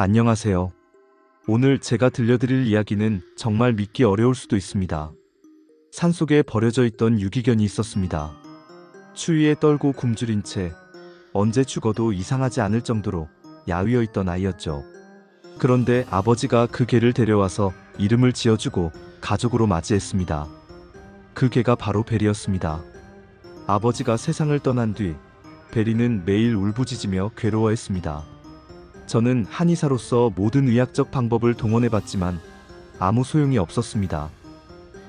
안녕하세요. 오늘 제가 들려드릴 이야기는 정말 믿기 어려울 수도 있습니다. 산속에 버려져 있던 유기견이 있었습니다. 추위에 떨고 굶주린 채 언제 죽어도 이상하지 않을 정도로 야위어 있던 아이였죠. 그런데 아버지가 그 개를 데려와서 이름을 지어주고 가족으로 맞이했습니다. 그 개가 바로 베리였습니다. 아버지가 세상을 떠난 뒤 베리는 매일 울부짖으며 괴로워했습니다. 저는 한의사로서 모든 의학적 방법을 동원해봤지만 아무 소용이 없었습니다.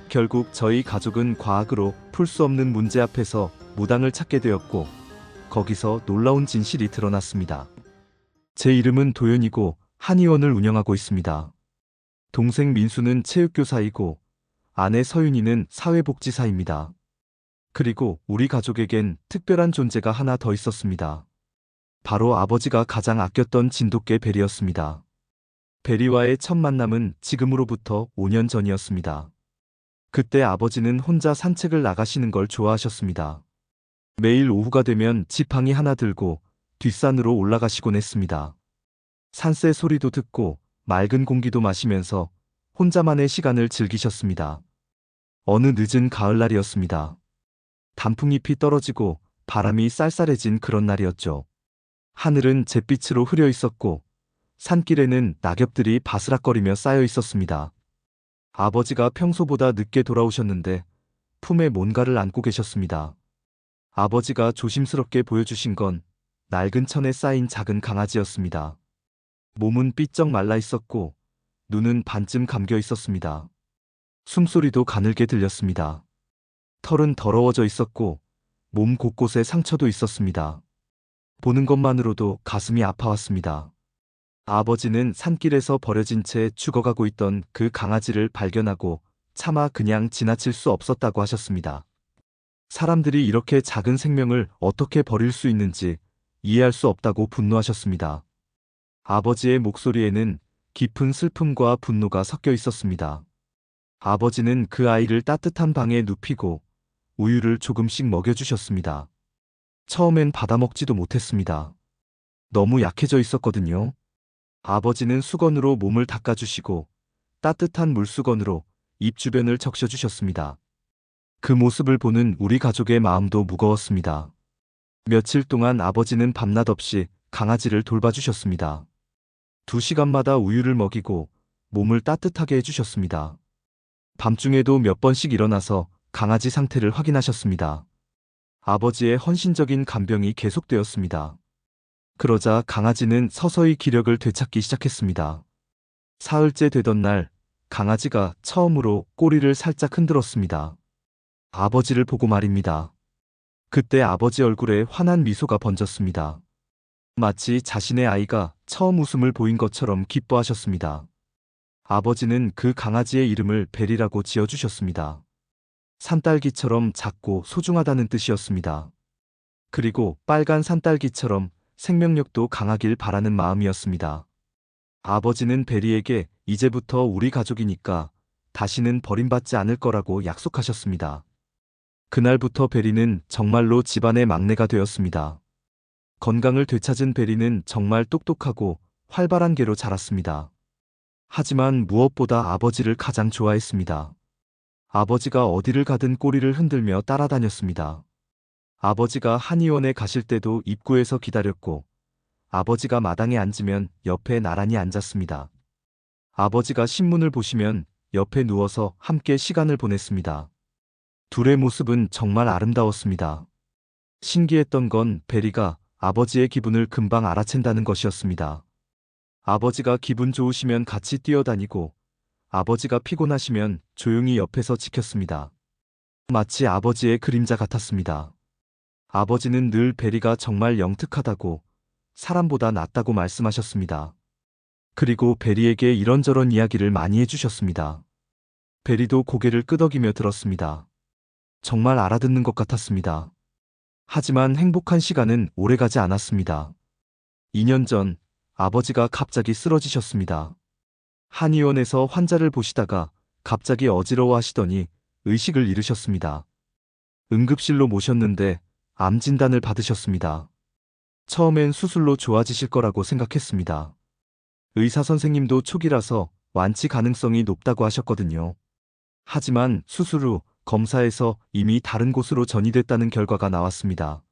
결국 저희 가족은 과학으로 풀 수 없는 문제 앞에서 무당을 찾게 되었고, 거기서 놀라운 진실이 드러났습니다. 제 이름은 도연이고 한의원을 운영하고 있습니다. 동생 민수는 체육교사이고 아내 서윤이는 사회복지사입니다. 그리고 우리 가족에겐 특별한 존재가 하나 더 있었습니다. 바로 아버지가 가장 아꼈던 진돗개 베리였습니다. 베리와의 첫 만남은 지금으로부터 5년 전이었습니다. 그때 아버지는 혼자 산책을 나가시는 걸 좋아하셨습니다. 매일 오후가 되면 지팡이 하나 들고 뒷산으로 올라가시곤 했습니다. 산새 소리도 듣고 맑은 공기도 마시면서 혼자만의 시간을 즐기셨습니다. 어느 늦은 가을날이었습니다. 단풍잎이 떨어지고 바람이 쌀쌀해진 그런 날이었죠. 하늘은 잿빛으로 흐려 있었고 산길에는 낙엽들이 바스락거리며 쌓여 있었습니다. 아버지가 평소보다 늦게 돌아오셨는데 품에 뭔가를 안고 계셨습니다. 아버지가 조심스럽게 보여주신 건 낡은 천에 쌓인 작은 강아지였습니다. 몸은 삐쩍 말라 있었고 눈은 반쯤 감겨 있었습니다. 숨소리도 가늘게 들렸습니다. 털은 더러워져 있었고 몸 곳곳에 상처도 있었습니다. 보는 것만으로도 가슴이 아파왔습니다. 아버지는 산길에서 버려진 채 죽어가고 있던 그 강아지를 발견하고 차마 그냥 지나칠 수 없었다고 하셨습니다. 사람들이 이렇게 작은 생명을 어떻게 버릴 수 있는지 이해할 수 없다고 분노하셨습니다. 아버지의 목소리에는 깊은 슬픔과 분노가 섞여 있었습니다. 아버지는 그 아이를 따뜻한 방에 눕히고 우유를 조금씩 먹여주셨습니다. 처음엔 받아먹지도 못했습니다. 너무 약해져 있었거든요. 아버지는 수건으로 몸을 닦아주시고 따뜻한 물수건으로 입 주변을 적셔주셨습니다. 그 모습을 보는 우리 가족의 마음도 무거웠습니다. 며칠 동안 아버지는 밤낮 없이 강아지를 돌봐주셨습니다. 2시간마다 우유를 먹이고 몸을 따뜻하게 해주셨습니다. 밤중에도 몇 번씩 일어나서 강아지 상태를 확인하셨습니다. 아버지의 헌신적인 간병이 계속되었습니다. 그러자 강아지는 서서히 기력을 되찾기 시작했습니다. 사흘째 되던 날, 강아지가 처음으로 꼬리를 살짝 흔들었습니다. 아버지를 보고 말입니다. 그때 아버지 얼굴에 환한 미소가 번졌습니다. 마치 자신의 아이가 처음 웃음을 보인 것처럼 기뻐하셨습니다. 아버지는 그 강아지의 이름을 베리라고 지어주셨습니다. 산딸기처럼 작고 소중하다는 뜻이었습니다. 그리고 빨간 산딸기처럼 생명력도 강하길 바라는 마음이었습니다. 아버지는 베리에게 이제부터 우리 가족이니까 다시는 버림받지 않을 거라고 약속하셨습니다. 그날부터 베리는 정말로 집안의 막내가 되었습니다. 건강을 되찾은 베리는 정말 똑똑하고 활발한 개로 자랐습니다. 하지만 무엇보다 아버지를 가장 좋아했습니다. 아버지가 어디를 가든 꼬리를 흔들며 따라다녔습니다. 아버지가 한의원에 가실 때도 입구에서 기다렸고, 아버지가 마당에 앉으면 옆에 나란히 앉았습니다. 아버지가 신문을 보시면 옆에 누워서 함께 시간을 보냈습니다. 둘의 모습은 정말 아름다웠습니다. 신기했던 건 베리가 아버지의 기분을 금방 알아챈다는 것이었습니다. 아버지가 기분 좋으시면 같이 뛰어다니고, 아버지가 피곤하시면 조용히 옆에서 지켰습니다. 마치 아버지의 그림자 같았습니다. 아버지는 늘 베리가 정말 영특하다고, 사람보다 낫다고 말씀하셨습니다. 그리고 베리에게 이런저런 이야기를 많이 해주셨습니다. 베리도 고개를 끄덕이며 들었습니다. 정말 알아듣는 것 같았습니다. 하지만 행복한 시간은 오래가지 않았습니다. 2년 전 아버지가 갑자기 쓰러지셨습니다. 한의원에서 환자를 보시다가 갑자기 어지러워하시더니 의식을 잃으셨습니다. 응급실로 모셨는데 암 진단을 받으셨습니다. 처음엔 수술로 좋아지실 거라고 생각했습니다. 의사 선생님도 초기라서 완치 가능성이 높다고 하셨거든요. 하지만 수술 후 검사에서 이미 다른 곳으로 전이됐다는 결과가 나왔습니다.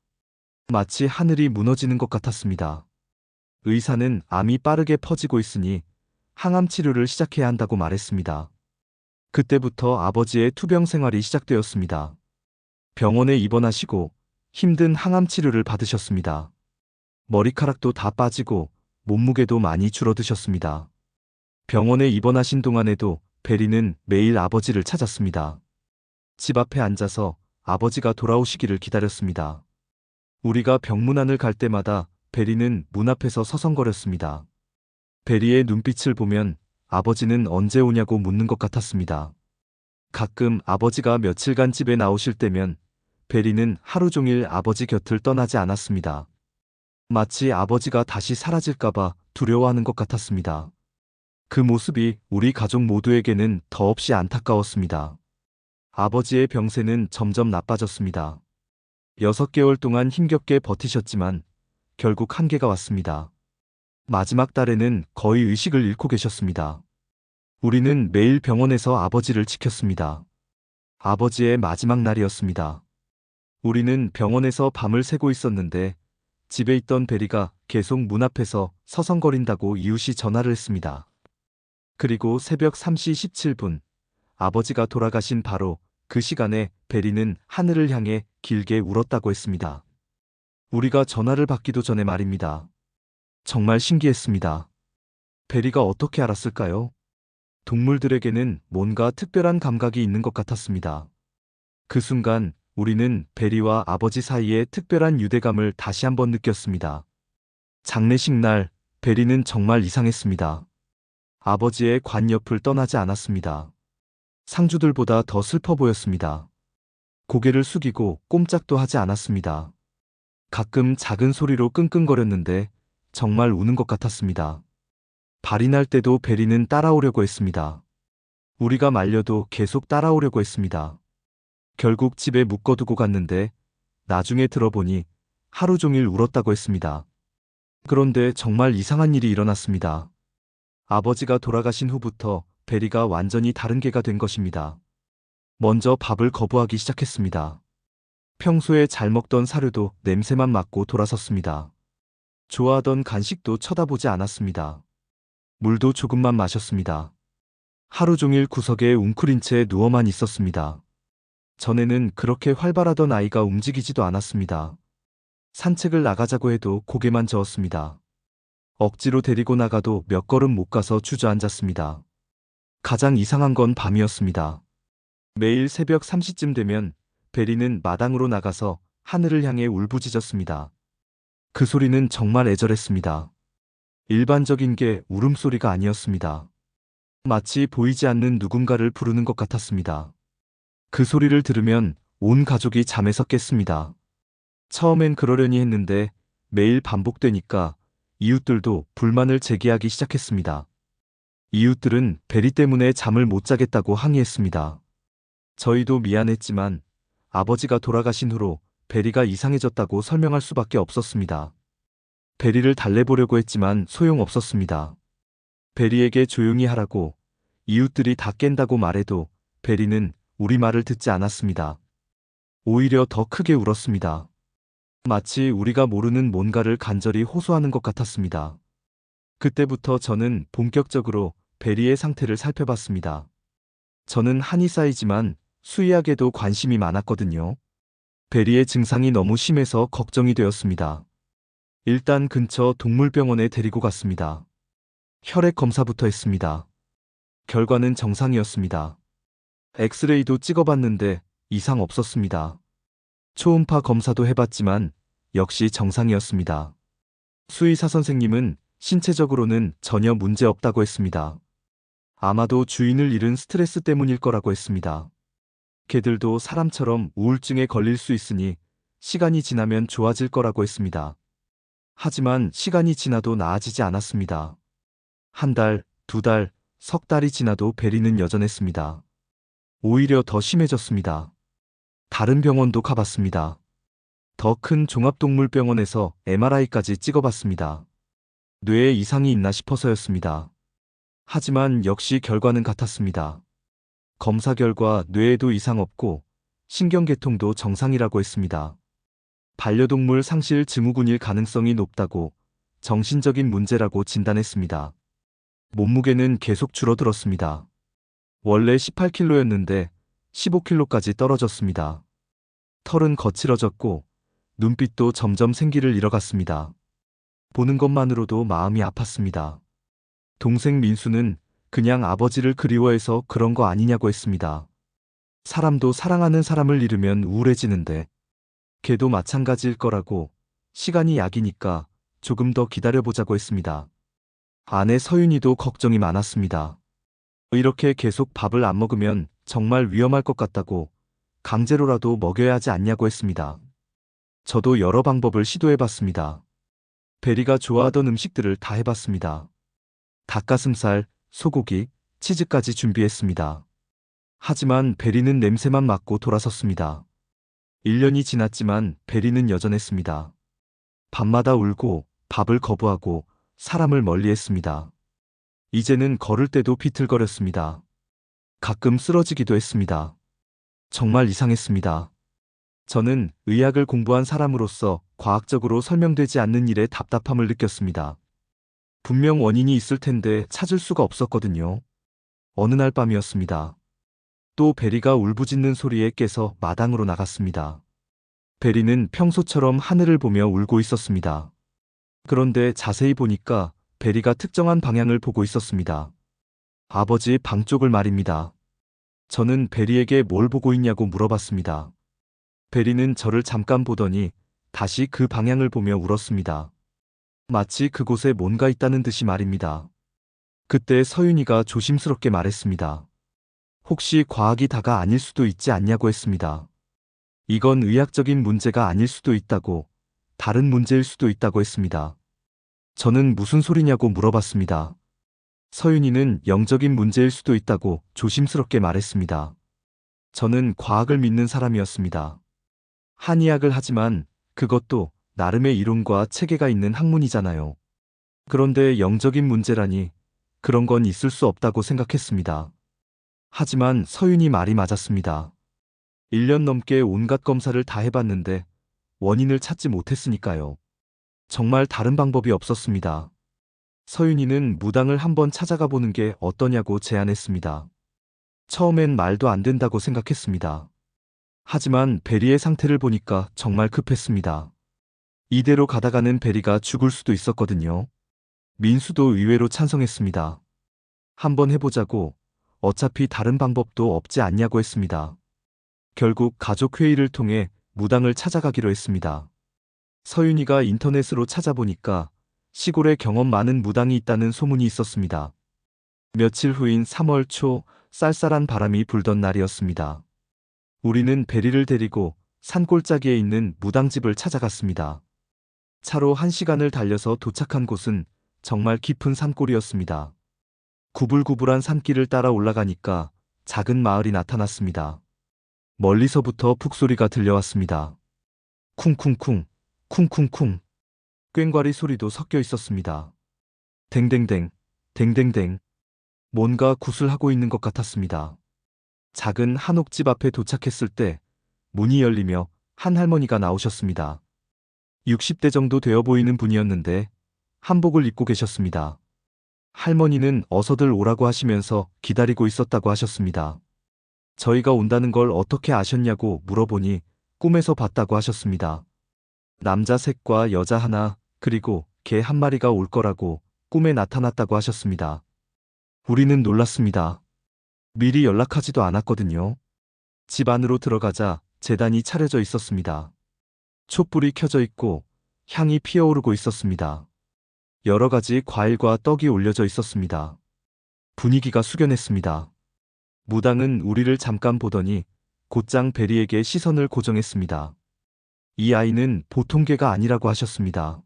마치 하늘이 무너지는 것 같았습니다. 의사는 암이 빠르게 퍼지고 있으니 항암 치료를 시작해야 한다고 말했습니다. 그때부터 아버지의 투병 생활이 시작되었습니다. 병원에 입원하시고 힘든 항암 치료를 받으셨습니다. 머리카락도 다 빠지고 몸무게도 많이 줄어드셨습니다. 병원에 입원하신 동안에도 베리는 매일 아버지를 찾았습니다. 집 앞에 앉아서 아버지가 돌아오시기를 기다렸습니다. 우리가 병문안을 갈 때마다 베리는 문 앞에서 서성거렸습니다. 베리의 눈빛을 보면 아버지는 언제 오냐고 묻는 것 같았습니다. 가끔 아버지가 며칠간 집에 나오실 때면 베리는 하루 종일 아버지 곁을 떠나지 않았습니다. 마치 아버지가 다시 사라질까봐 두려워하는 것 같았습니다. 그 모습이 우리 가족 모두에게는 더없이 안타까웠습니다. 아버지의 병세는 점점 나빠졌습니다. 6개월 동안 힘겹게 버티셨지만 결국 한계가 왔습니다. 마지막 달에는 거의 의식을 잃고 계셨습니다. 우리는 매일 병원에서 아버지를 지켰습니다. 아버지의 마지막 날이었습니다. 우리는 병원에서 밤을 새고 있었는데 집에 있던 베리가 계속 문 앞에서 서성거린다고 이웃이 전화를 했습니다. 그리고 새벽 3시 17분, 아버지가 돌아가신 바로 그 시간에 베리는 하늘을 향해 길게 울었다고 했습니다. 우리가 전화를 받기도 전에 말입니다. 정말 신기했습니다. 베리가 어떻게 알았을까요? 동물들에게는 뭔가 특별한 감각이 있는 것 같았습니다. 그 순간 우리는 베리와 아버지 사이의 특별한 유대감을 다시 한번 느꼈습니다. 장례식 날, 베리는 정말 이상했습니다. 아버지의 관 옆을 떠나지 않았습니다. 상주들보다 더 슬퍼 보였습니다. 고개를 숙이고 꼼짝도 하지 않았습니다. 가끔 작은 소리로 끙끙거렸는데 정말 우는 것 같았습니다. 발이 날 때도 베리는 따라오려고 했습니다. 우리가 말려도 계속 따라오려고 했습니다. 결국 집에 묶어두고 갔는데 나중에 들어보니 하루 종일 울었다고 했습니다. 그런데 정말 이상한 일이 일어났습니다. 아버지가 돌아가신 후부터 베리가 완전히 다른 개가 된 것입니다. 먼저 밥을 거부하기 시작했습니다. 평소에 잘 먹던 사료도 냄새만 맡고 돌아섰습니다. 좋아하던 간식도 쳐다보지 않았습니다. 물도 조금만 마셨습니다. 하루 종일 구석에 웅크린 채 누워만 있었습니다. 전에는 그렇게 활발하던 아이가 움직이지도 않았습니다. 산책을 나가자고 해도 고개만 저었습니다. 억지로 데리고 나가도 몇 걸음 못 가서 주저앉았습니다. 가장 이상한 건 밤이었습니다. 매일 새벽 3시쯤 되면 베리는 마당으로 나가서 하늘을 향해 울부짖었습니다. 그 소리는 정말 애절했습니다. 일반적인 게 울음소리가 아니었습니다. 마치 보이지 않는 누군가를 부르는 것 같았습니다. 그 소리를 들으면 온 가족이 잠에서 깼습니다. 처음엔 그러려니 했는데 매일 반복되니까 이웃들도 불만을 제기하기 시작했습니다. 이웃들은 베리 때문에 잠을 못 자겠다고 항의했습니다. 저희도 미안했지만 아버지가 돌아가신 후로 베리가 이상해졌다고 설명할 수밖에 없었습니다. 베리를 달래보려고 했지만 소용없었습니다. 베리에게 조용히 하라고 이웃들이 다 깬다고 말해도 베리는 우리 말을 듣지 않았습니다. 오히려 더 크게 울었습니다. 마치 우리가 모르는 뭔가를 간절히 호소하는 것 같았습니다. 그때부터 저는 본격적으로 베리의 상태를 살펴봤습니다. 저는 한의사이지만 수의학에도 관심이 많았거든요. 베리의 증상이 너무 심해서 걱정이 되었습니다. 일단 근처 동물병원에 데리고 갔습니다. 혈액 검사부터 했습니다. 결과는 정상이었습니다. 엑스레이도 찍어봤는데 이상 없었습니다. 초음파 검사도 해봤지만 역시 정상이었습니다. 수의사 선생님은 신체적으로는 전혀 문제 없다고 했습니다. 아마도 주인을 잃은 스트레스 때문일 거라고 했습니다. 개들도 사람처럼 우울증에 걸릴 수 있으니 시간이 지나면 좋아질 거라고 했습니다. 하지만 시간이 지나도 나아지지 않았습니다. 한 달, 2달, 석 달이 지나도 베리는 여전했습니다. 오히려 더 심해졌습니다. 다른 병원도 가봤습니다. 더 큰 종합동물병원에서 MRI까지 찍어봤습니다. 뇌에 이상이 있나 싶어서였습니다. 하지만 역시 결과는 같았습니다. 검사 결과 뇌에도 이상 없고 신경계통도 정상이라고 했습니다. 반려동물 상실 증후군일 가능성이 높다고 정신적인 문제라고 진단했습니다. 몸무게는 계속 줄어들었습니다. 원래 18kg였는데 15kg까지 떨어졌습니다. 털은 거칠어졌고 눈빛도 점점 생기를 잃어갔습니다. 보는 것만으로도 마음이 아팠습니다. 동생 민수는 그냥 아버지를 그리워해서 그런 거 아니냐고 했습니다. 사람도 사랑하는 사람을 잃으면 우울해지는데 걔도 마찬가지일 거라고 시간이 약이니까 조금 더 기다려보자고 했습니다. 아내 서윤이도 걱정이 많았습니다. 이렇게 계속 밥을 안 먹으면 정말 위험할 것 같다고 강제로라도 먹여야 하지 않냐고 했습니다. 저도 여러 방법을 시도해봤습니다. 베리가 좋아하던 음식들을 다 해봤습니다. 닭가슴살, 소고기, 치즈까지 준비했습니다. 하지만 베리는 냄새만 맡고 돌아섰습니다. 1년이 지났지만 베리는 여전했습니다. 밤마다 울고 밥을 거부하고 사람을 멀리했습니다. 이제는 걸을 때도 비틀거렸습니다. 가끔 쓰러지기도 했습니다. 정말 이상했습니다. 저는 의학을 공부한 사람으로서 과학적으로 설명되지 않는 일에 답답함을 느꼈습니다. 분명 원인이 있을 텐데 찾을 수가 없었거든요. 어느 날 밤이었습니다. 또 베리가 울부짖는 소리에 깨서 마당으로 나갔습니다. 베리는 평소처럼 하늘을 보며 울고 있었습니다. 그런데 자세히 보니까 베리가 특정한 방향을 보고 있었습니다. 아버지 방 쪽을 말입니다. 저는 베리에게 뭘 보고 있냐고 물어봤습니다. 베리는 저를 잠깐 보더니 다시 그 방향을 보며 울었습니다. 마치 그곳에 뭔가 있다는 듯이 말입니다. 그때 서윤이가 조심스럽게 말했습니다. 혹시 과학이 다가 아닐 수도 있지 않냐고 했습니다. 이건 의학적인 문제가 아닐 수도 있다고, 다른 문제일 수도 있다고 했습니다. 저는 무슨 소리냐고 물어봤습니다. 서윤이는 영적인 문제일 수도 있다고 조심스럽게 말했습니다. 저는 과학을 믿는 사람이었습니다. 한의학을 하지만 그것도 나름의 이론과 체계가 있는 학문이잖아요. 그런데 영적인 문제라니 그런 건 있을 수 없다고 생각했습니다. 하지만 서윤이 말이 맞았습니다. 1년 넘게 온갖 검사를 다 해봤는데 원인을 찾지 못했으니까요. 정말 다른 방법이 없었습니다. 서윤이는 무당을 한번 찾아가 보는 게 어떠냐고 제안했습니다. 처음엔 말도 안 된다고 생각했습니다. 하지만 베리의 상태를 보니까 정말 급했습니다. 이대로 가다가는 베리가 죽을 수도 있었거든요. 민수도 의외로 찬성했습니다. 한번 해보자고, 어차피 다른 방법도 없지 않냐고 했습니다. 결국 가족회의를 통해 무당을 찾아가기로 했습니다. 서윤이가 인터넷으로 찾아보니까 시골에 경험 많은 무당이 있다는 소문이 있었습니다. 며칠 후인 3월 초 쌀쌀한 바람이 불던 날이었습니다. 우리는 베리를 데리고 산골짜기에 있는 무당집을 찾아갔습니다. 차로 1시간을 달려서 도착한 곳은 정말 깊은 산골이었습니다. 구불구불한 산길을 따라 올라가니까 작은 마을이 나타났습니다. 멀리서부터 북소리가 들려왔습니다. 쿵쿵쿵, 쿵쿵쿵. 꽹과리 소리도 섞여 있었습니다. 댕댕댕, 댕댕댕. 뭔가 구슬하고 있는 것 같았습니다. 작은 한옥집 앞에 도착했을 때 문이 열리며 한 할머니가 나오셨습니다. 60대 정도 되어 보이는 분이었는데 한복을 입고 계셨습니다. 할머니는 어서들 오라고 하시면서 기다리고 있었다고 하셨습니다. 저희가 온다는 걸 어떻게 아셨냐고 물어보니 꿈에서 봤다고 하셨습니다. 남자 셋과 여자 하나, 그리고 개 한 마리가 올 거라고 꿈에 나타났다고 하셨습니다. 우리는 놀랐습니다. 미리 연락하지도 않았거든요. 집 안으로 들어가자 제단이 차려져 있었습니다. 촛불이 켜져 있고 향이 피어오르고 있었습니다. 여러 가지 과일과 떡이 올려져 있었습니다. 분위기가 숙연했습니다. 무당은 우리를 잠깐 보더니 곧장 베리에게 시선을 고정했습니다. 이 아이는 보통 개가 아니라고 하셨습니다.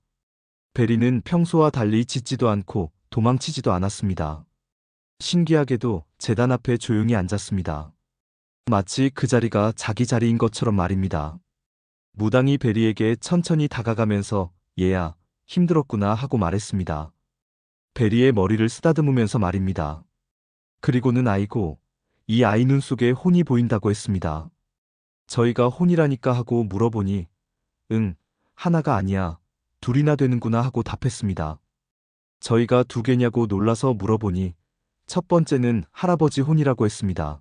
베리는 평소와 달리 짖지도 않고 도망치지도 않았습니다. 신기하게도 제단 앞에 조용히 앉았습니다. 마치 그 자리가 자기 자리인 것처럼 말입니다. 무당이 베리에게 천천히 다가가면서 얘야, 힘들었구나 하고 말했습니다. 베리의 머리를 쓰다듬으면서 말입니다. 그리고는 아이고, 이 아이 눈 속에 혼이 보인다고 했습니다. 저희가 혼이라니까 하고 물어보니, 응, 하나가 아니야, 둘이나 되는구나 하고 답했습니다. 저희가 두 개냐고 놀라서 물어보니, 첫 번째는 할아버지 혼이라고 했습니다.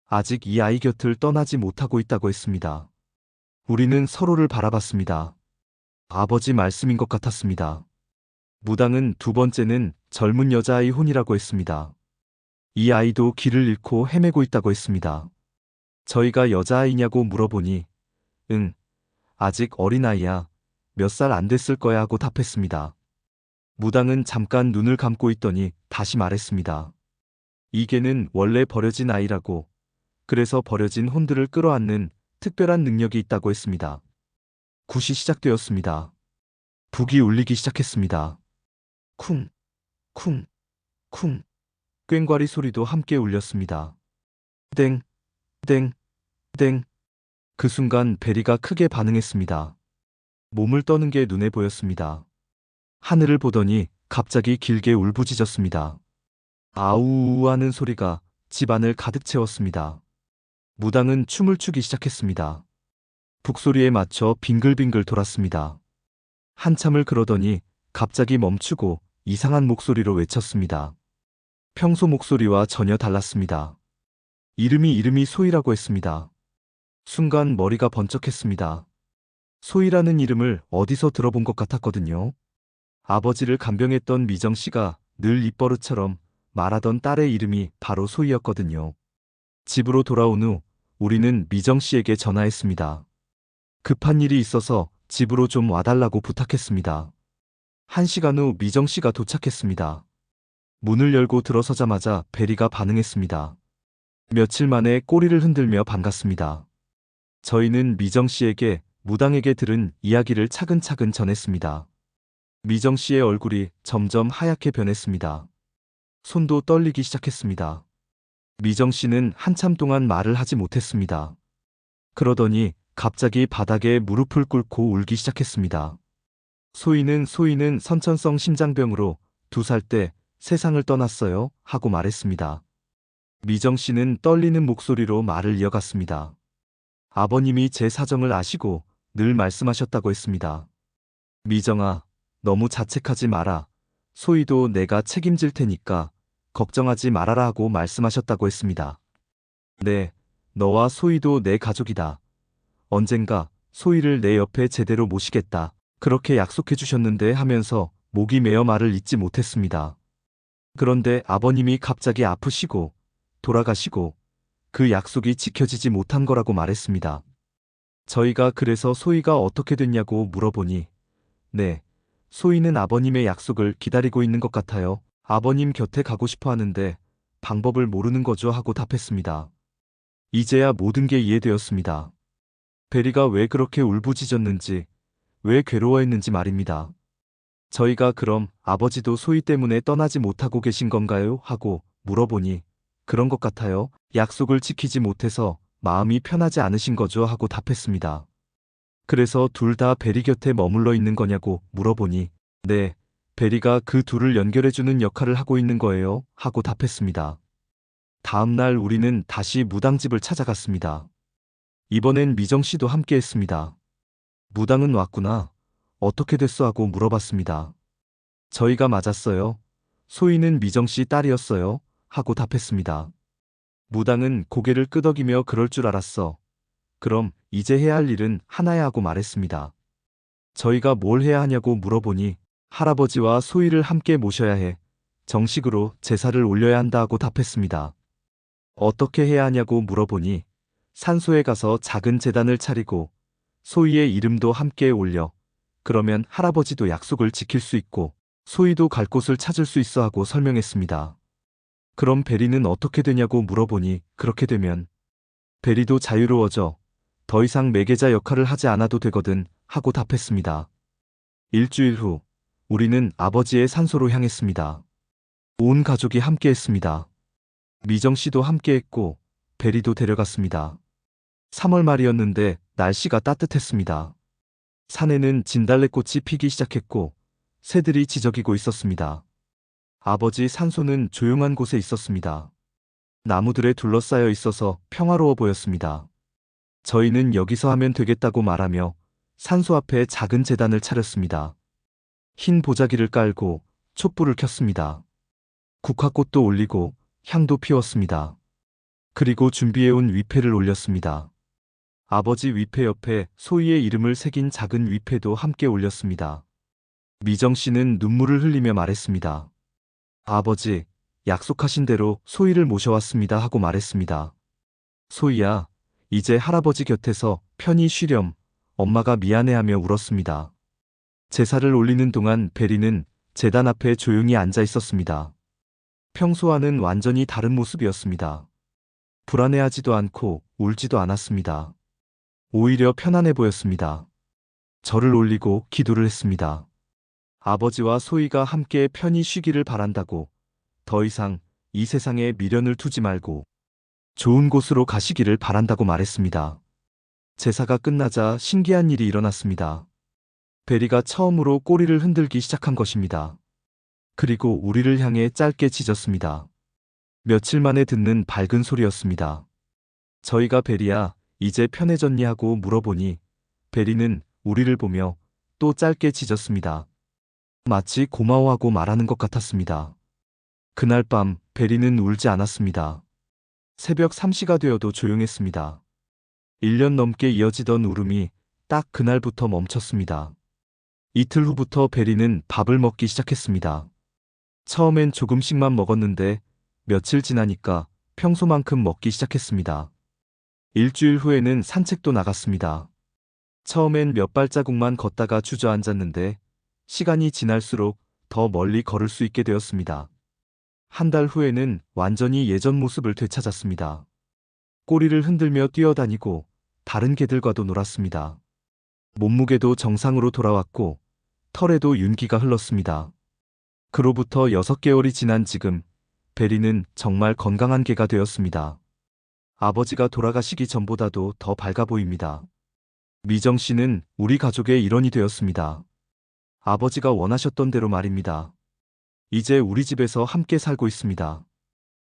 아직 이 아이 곁을 떠나지 못하고 있다고 했습니다. 우리는 서로를 바라봤습니다. 아버지 말씀인 것 같았습니다. 무당은 두 번째는 젊은 여자아이 혼이라고 했습니다. 이 아이도 길을 잃고 헤매고 있다고 했습니다. 저희가 여자아이냐고 물어보니, 응, 아직 어린아이야. 몇 살 안 됐을 거야 하고 답했습니다. 무당은 잠깐 눈을 감고 있더니 다시 말했습니다. 이 개는 원래 버려진 아이라고, 그래서 버려진 혼들을 끌어안는 특별한 능력이 있다고 했습니다. 굿이 시작되었습니다. 북이 울리기 시작했습니다. 쿵, 쿵, 쿵. 꽹과리 소리도 함께 울렸습니다. 땡, 땡, 땡. 그 순간 베리가 크게 반응했습니다. 몸을 떠는 게 눈에 보였습니다. 하늘을 보더니 갑자기 길게 울부짖었습니다. 아우우 하는 소리가 집안을 가득 채웠습니다. 무당은 춤을 추기 시작했습니다. 북소리에 맞춰 빙글빙글 돌았습니다. 한참을 그러더니 갑자기 멈추고 이상한 목소리로 외쳤습니다. 평소 목소리와 전혀 달랐습니다. 이름이 소희라고 했습니다. 순간 머리가 번쩍했습니다. 소희라는 이름을 어디서 들어본 것 같았거든요. 아버지를 간병했던 미정 씨가 늘 입버릇처럼 말하던 딸의 이름이 바로 소희였거든요. 집으로 돌아온 후 우리는 미정 씨에게 전화했습니다. 급한 일이 있어서 집으로 좀 와달라고 부탁했습니다. 1시간 후 미정 씨가 도착했습니다. 문을 열고 들어서자마자 베리가 반응했습니다. 며칠 만에 꼬리를 흔들며 반갑습니다. 저희는 미정 씨에게 무당에게 들은 이야기를 차근차근 전했습니다. 미정 씨의 얼굴이 점점 하얗게 변했습니다. 손도 떨리기 시작했습니다. 미정 씨는 한참 동안 말을 하지 못했습니다. 그러더니 갑자기 바닥에 무릎을 꿇고 울기 시작했습니다. 소희는 선천성 심장병으로 2살 때 세상을 떠났어요 하고 말했습니다. 미정 씨는 떨리는 목소리로 말을 이어갔습니다. 아버님이 제 사정을 아시고 늘 말씀하셨다고 했습니다. 미정아, 너무 자책하지 마라. 소희도 내가 책임질 테니까 걱정하지 말아라 하고 말씀하셨다고 했습니다. 네, 너와 소희도 내 가족이다. 언젠가 소희를 내 옆에 제대로 모시겠다. 그렇게 약속해 주셨는데 하면서 목이 메어 말을 잇지 못했습니다. 그런데 아버님이 갑자기 아프시고 돌아가시고 그 약속이 지켜지지 못한 거라고 말했습니다. 저희가 그래서 소희가 어떻게 됐냐고 물어보니, 네, 소희는 아버님의 약속을 기다리고 있는 것 같아요. 아버님 곁에 가고 싶어 하는데 방법을 모르는 거죠 하고 답했습니다. 이제야 모든 게 이해되었습니다. 베리가 왜 그렇게 울부짖었는지, 왜 괴로워했는지 말입니다. 저희가 그럼 아버지도 소희 때문에 떠나지 못하고 계신 건가요? 하고 물어보니, 그런 것 같아요. 약속을 지키지 못해서 마음이 편하지 않으신 거죠 하고 답했습니다. 그래서 둘 다 베리 곁에 머물러 있는 거냐고 물어보니, 네, 베리가 그 둘을 연결해주는 역할을 하고 있는 거예요 하고 답했습니다. 다음 날 우리는 다시 무당집을 찾아갔습니다. 이번엔 미정 씨도 함께 했습니다. 무당은 왔구나. 어떻게 됐어 하고 물어봤습니다. 저희가 맞았어요. 소희는 미정 씨 딸이었어요 하고 답했습니다. 무당은 고개를 끄덕이며 그럴 줄 알았어. 그럼 이제 해야 할 일은 하나야 하고 말했습니다. 저희가 뭘 해야 하냐고 물어보니 할아버지와 소희를 함께 모셔야 해. 정식으로 제사를 올려야 한다 하고 답했습니다. 어떻게 해야 하냐고 물어보니 산소에 가서 작은 제단을 차리고 소희의 이름도 함께 올려. 그러면 할아버지도 약속을 지킬 수 있고 소희도 갈 곳을 찾을 수 있어 하고 설명했습니다. 그럼 베리는 어떻게 되냐고 물어보니 그렇게 되면 베리도 자유로워져. 더 이상 매개자 역할을 하지 않아도 되거든 하고 답했습니다. 일주일 후 우리는 아버지의 산소로 향했습니다. 온 가족이 함께 했습니다. 미정 씨도 함께 했고 베리도 데려갔습니다. 3월 말이었는데 날씨가 따뜻했습니다. 산에는 진달래꽃이 피기 시작했고 새들이 지저귀고 있었습니다. 아버지 산소는 조용한 곳에 있었습니다. 나무들에 둘러싸여 있어서 평화로워 보였습니다. 저희는 여기서 하면 되겠다고 말하며 산소 앞에 작은 제단을 차렸습니다. 흰 보자기를 깔고 촛불을 켰습니다. 국화꽃도 올리고 향도 피웠습니다. 그리고 준비해온 위패를 올렸습니다. 아버지 위패 옆에 소희의 이름을 새긴 작은 위패도 함께 올렸습니다. 미정 씨는 눈물을 흘리며 말했습니다. 아버지, 약속하신 대로 소희를 모셔왔습니다 하고 말했습니다. 소희야, 이제 할아버지 곁에서 편히 쉬렴. 엄마가 미안해하며 울었습니다. 제사를 올리는 동안 베리는 제단 앞에 조용히 앉아 있었습니다. 평소와는 완전히 다른 모습이었습니다. 불안해하지도 않고 울지도 않았습니다. 오히려 편안해 보였습니다. 절을 올리고 기도를 했습니다. 아버지와 소희가 함께 편히 쉬기를 바란다고, 더 이상 이 세상에 미련을 두지 말고 좋은 곳으로 가시기를 바란다고 말했습니다. 제사가 끝나자 신기한 일이 일어났습니다. 베리가 처음으로 꼬리를 흔들기 시작한 것입니다. 그리고 우리를 향해 짧게 짖었습니다. 며칠 만에 듣는 밝은 소리였습니다. 저희가 베리야, 이제 편해졌니 하고 물어보니 베리는 우리를 보며 또 짧게 짖었습니다. 마치 고마워하고 말하는 것 같았습니다. 그날 밤 베리는 울지 않았습니다. 새벽 3시가 되어도 조용했습니다. 1년 넘게 이어지던 울음이 딱 그날부터 멈췄습니다. 이틀 후부터 베리는 밥을 먹기 시작했습니다. 처음엔 조금씩만 먹었는데 며칠 지나니까 평소만큼 먹기 시작했습니다. 일주일 후에는 산책도 나갔습니다. 처음엔 몇 발자국만 걷다가 주저앉았는데 시간이 지날수록 더 멀리 걸을 수 있게 되었습니다. 한 달 후에는 완전히 예전 모습을 되찾았습니다. 꼬리를 흔들며 뛰어다니고 다른 개들과도 놀았습니다. 몸무게도 정상으로 돌아왔고 털에도 윤기가 흘렀습니다. 그로부터 6개월이 지난 지금 베리는 정말 건강한 개가 되었습니다. 아버지가 돌아가시기 전보다도 더 밝아 보입니다. 미정 씨는 우리 가족의 일원이 되었습니다. 아버지가 원하셨던 대로 말입니다. 이제 우리 집에서 함께 살고 있습니다.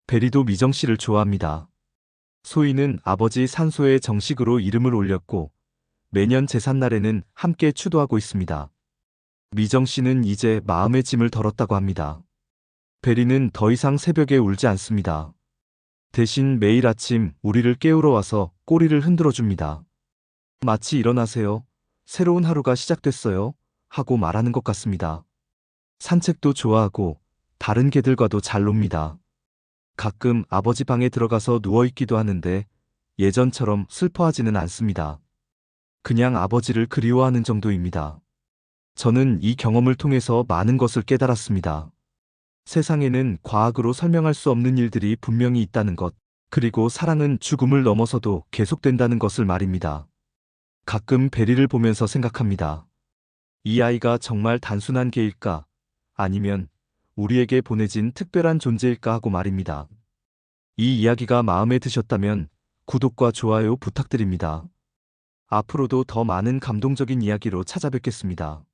베리도 미정 씨를 좋아합니다. 소희는 아버지 산소에 정식으로 이름을 올렸고 매년 제삿날에는 함께 추도하고 있습니다. 미정 씨는 이제 마음의 짐을 덜었다고 합니다. 베리는 더 이상 새벽에 울지 않습니다. 대신 매일 아침 우리를 깨우러 와서 꼬리를 흔들어 줍니다. 마치 일어나세요. 새로운 하루가 시작됐어요. 하고 말하는 것 같습니다. 산책도 좋아하고 다른 개들과도 잘 놉니다. 가끔 아버지 방에 들어가서 누워있기도 하는데 예전처럼 슬퍼하지는 않습니다. 그냥 아버지를 그리워하는 정도입니다. 저는 이 경험을 통해서 많은 것을 깨달았습니다. 세상에는 과학으로 설명할 수 없는 일들이 분명히 있다는 것, 그리고 사랑은 죽음을 넘어서도 계속된다는 것을 말입니다. 가끔 베리를 보면서 생각합니다. 이 아이가 정말 단순한 개일까? 아니면 우리에게 보내진 특별한 존재일까 하고 말입니다. 이 이야기가 마음에 드셨다면 구독과 좋아요 부탁드립니다. 앞으로도 더 많은 감동적인 이야기로 찾아뵙겠습니다.